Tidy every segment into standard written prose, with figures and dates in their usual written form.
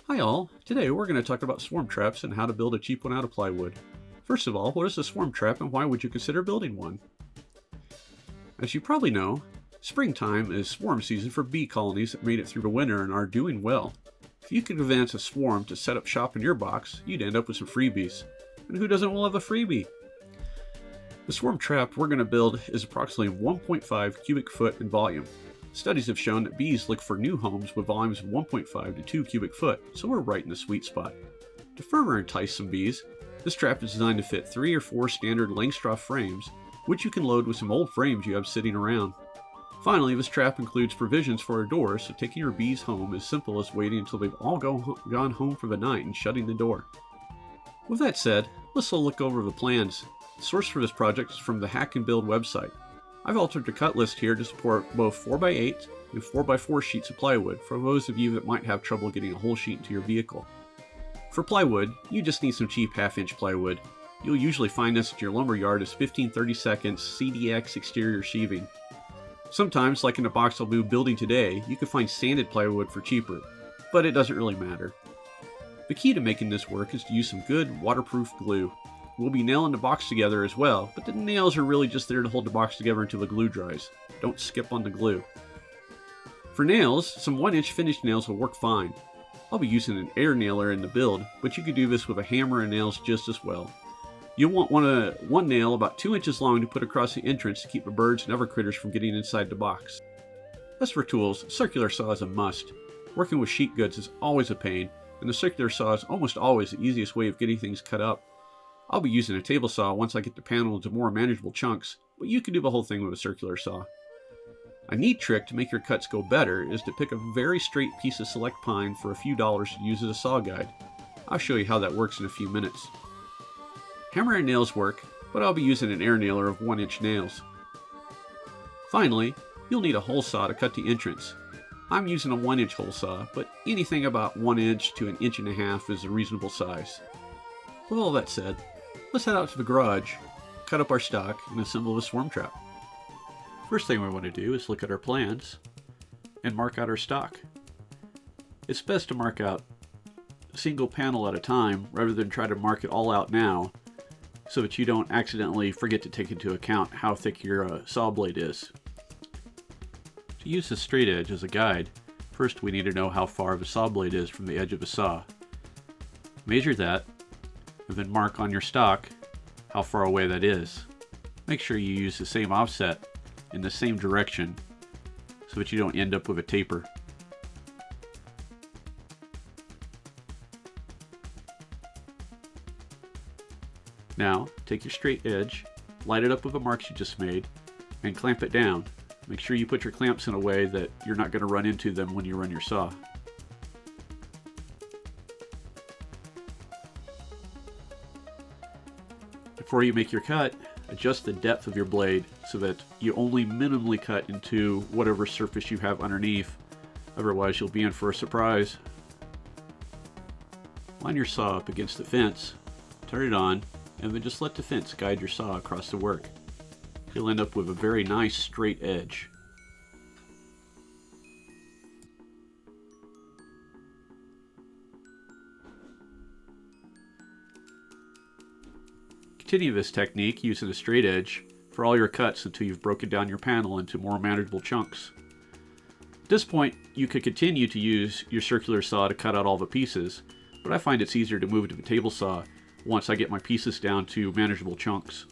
Hi all, today we're going to talk about swarm traps and how to build a cheap one out of plywood. First of all, what is a swarm trap and why would you consider building one? As you probably know, springtime is swarm season for bee colonies that made it through the winter and are doing well. If you could convince a swarm to set up shop in your box, you'd end up with some freebies. And who doesn't love a freebie? The swarm trap we're going to build is approximately 1.5 cubic foot in volume. Studies have shown that bees look for new homes with volumes of 1.5 to 2 cubic foot, so we're right in the sweet spot. To further entice some bees, this trap is designed to fit 3 or 4 standard Langstroth frames, which you can load with some old frames you have sitting around. Finally, this trap includes provisions for a door, so taking your bees home is simple as waiting until they've all gone home for the night and shutting the door. With that said, let's look over the plans. The source for this project is from the Hack and Build website. I've altered the cut list here to support both 4x8 and 4x4 sheets of plywood for those of you that might have trouble getting a whole sheet into your vehicle. For plywood, you just need some cheap half-inch plywood. You'll usually find this at your lumber yard as 15/32 CDX exterior sheathing. Sometimes, like in the box I'll be building today, you can find sanded plywood for cheaper, but it doesn't really matter. The key to making this work is to use some good waterproof glue. We'll be nailing the box together as well, but the nails are really just there to hold the box together until the glue dries. Don't skip on the glue. For nails, some 1-inch finished nails will work fine. I'll be using an air nailer in the build, but you could do this with a hammer and nails just as well. You'll want one nail about 2 inches long to put across the entrance to keep the birds and other critters from getting inside the box. As for tools, circular saw is a must. Working with sheet goods is always a pain, and the circular saw is almost always the easiest way of getting things cut up. I'll be using a table saw once I get the panel into more manageable chunks, but you can do the whole thing with a circular saw. A neat trick to make your cuts go better is to pick a very straight piece of select pine for a few dollars to use as a saw guide. I'll show you how that works in a few minutes. Hammer and nails work, but I'll be using an air nailer of 1-inch nails. Finally, you'll need a hole saw to cut the entrance. I'm using a 1-inch hole saw, but anything about 1 inch to 1.5 inches is a reasonable size. With all that said, let's head out to the garage, cut up our stock, and assemble the swarm trap. First thing we want to do is look at our plans and mark out our stock. It's best to mark out a single panel at a time rather than try to mark it all out now so that you don't accidentally forget to take into account how thick your saw blade is. To use the straight edge as a guide, first we need to know how far the saw blade is from the edge of the saw. Measure that, and then mark on your stock how far away that is. Make sure you use the same offset in the same direction so that you don't end up with a taper. Now, take your straight edge, light it up with the marks you just made, and clamp it down. Make sure you put your clamps in a way that you're not going to run into them when you run your saw. Before you make your cut, adjust the depth of your blade so that you only minimally cut into whatever surface you have underneath. Otherwise, you'll be in for a surprise. Line your saw up against the fence, turn it on, and then just let the fence guide your saw across the work. You'll end up with a very nice straight edge. Continue this technique using a straight edge for all your cuts until you've broken down your panel into more manageable chunks. At this point, you could continue to use your circular saw to cut out all the pieces, but I find it's easier to move to the table saw once I get my pieces down to manageable chunks.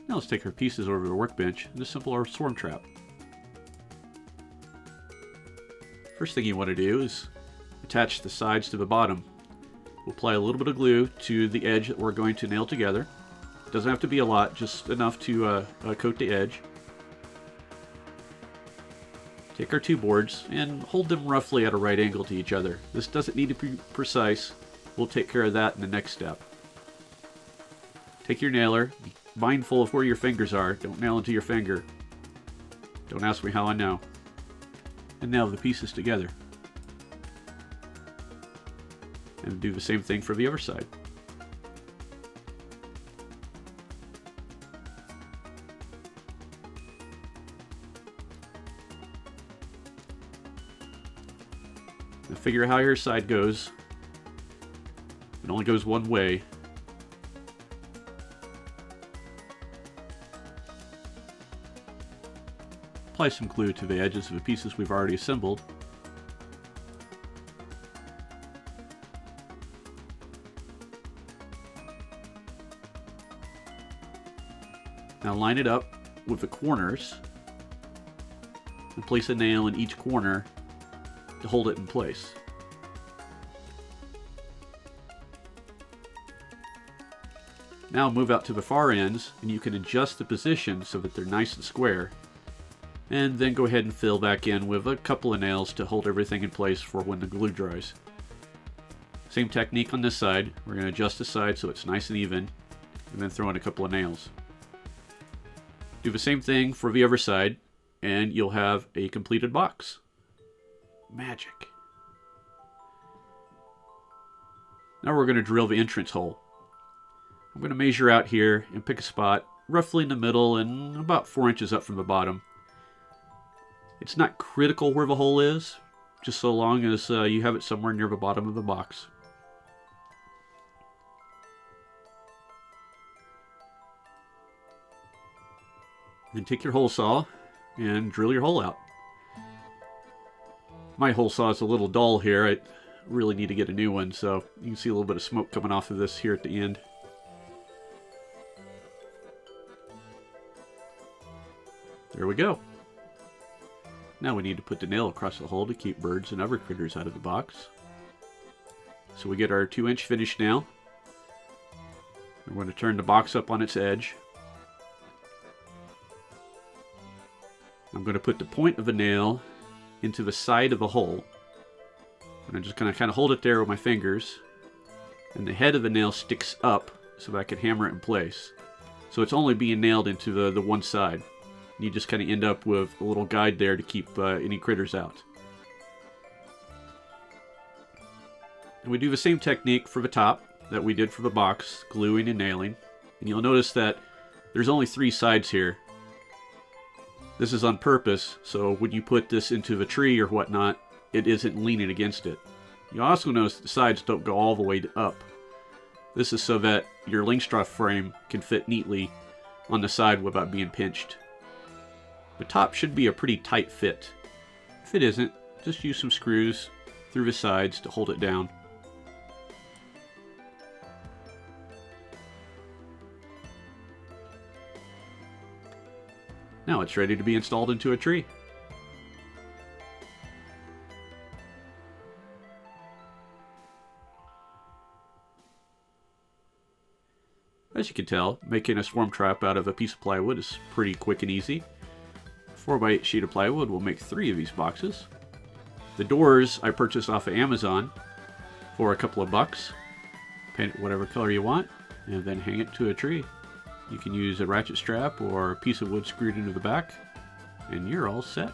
Now let's take our pieces over to the workbench and assemble our swarm trap. First thing you want to do is attach the sides to the bottom. We'll apply a little bit of glue to the edge that we're going to nail together. Doesn't have to be a lot, just enough to coat the edge. Take our two boards and hold them roughly at a right angle to each other. This doesn't need to be precise. We'll take care of that in the next step. Take your nailer, be mindful of where your fingers are. Don't nail into your finger. Don't ask me how I know. And nail the pieces together. And do the same thing for the other side. Now figure how your side goes. It only goes one way. Apply some glue to the edges of the pieces we've already assembled. Now line it up with the corners and place a nail in each corner to hold it in place. Now move out to the far ends and you can adjust the position so that they're nice and square. And then go ahead and fill back in with a couple of nails to hold everything in place for when the glue dries. Same technique on this side. We're going to adjust the side so it's nice and even, and then throw in a couple of nails. Do the same thing for the other side, and you'll have a completed box. Magic. Now we're going to drill the entrance hole. I'm going to measure out here and pick a spot roughly in the middle and about 4 inches up from the bottom. It's not critical where the hole is, just so long as you have it somewhere near the bottom of the box. Then take your hole saw and drill your hole out. My hole saw is a little dull here. I really need to get a new one, so you can see a little bit of smoke coming off of this here at the end. There we go. Now we need to put the nail across the hole to keep birds and other critters out of the box. So we get our 2-inch finish nail. We're going to turn the box up on its edge. I'm going to put the point of the nail into the side of the hole. And I'm just going to kind of hold it there with my fingers. And the head of the nail sticks up so that I can hammer it in place. So it's only being nailed into the one side. You just kind of end up with a little guide there to keep any critters out. And we do the same technique for the top that we did for the box, gluing and nailing. And you'll notice that there's only 3 sides here. This is on purpose, so when you put this into the tree or whatnot, it isn't leaning against it. You also notice the sides don't go all the way up. This is so that your Lingstraw frame can fit neatly on the side without being pinched. The top should be a pretty tight fit. If it isn't, just use some screws through the sides to hold it down. Now it's ready to be installed into a tree. As you can tell, making a swarm trap out of a piece of plywood is pretty quick and easy. 4x8 sheet of plywood will make 3 of these boxes. The doors I purchased off of Amazon for a couple of bucks. Paint it whatever color you want, and then hang it to a tree. You can use a ratchet strap or a piece of wood screwed into the back, and you're all set.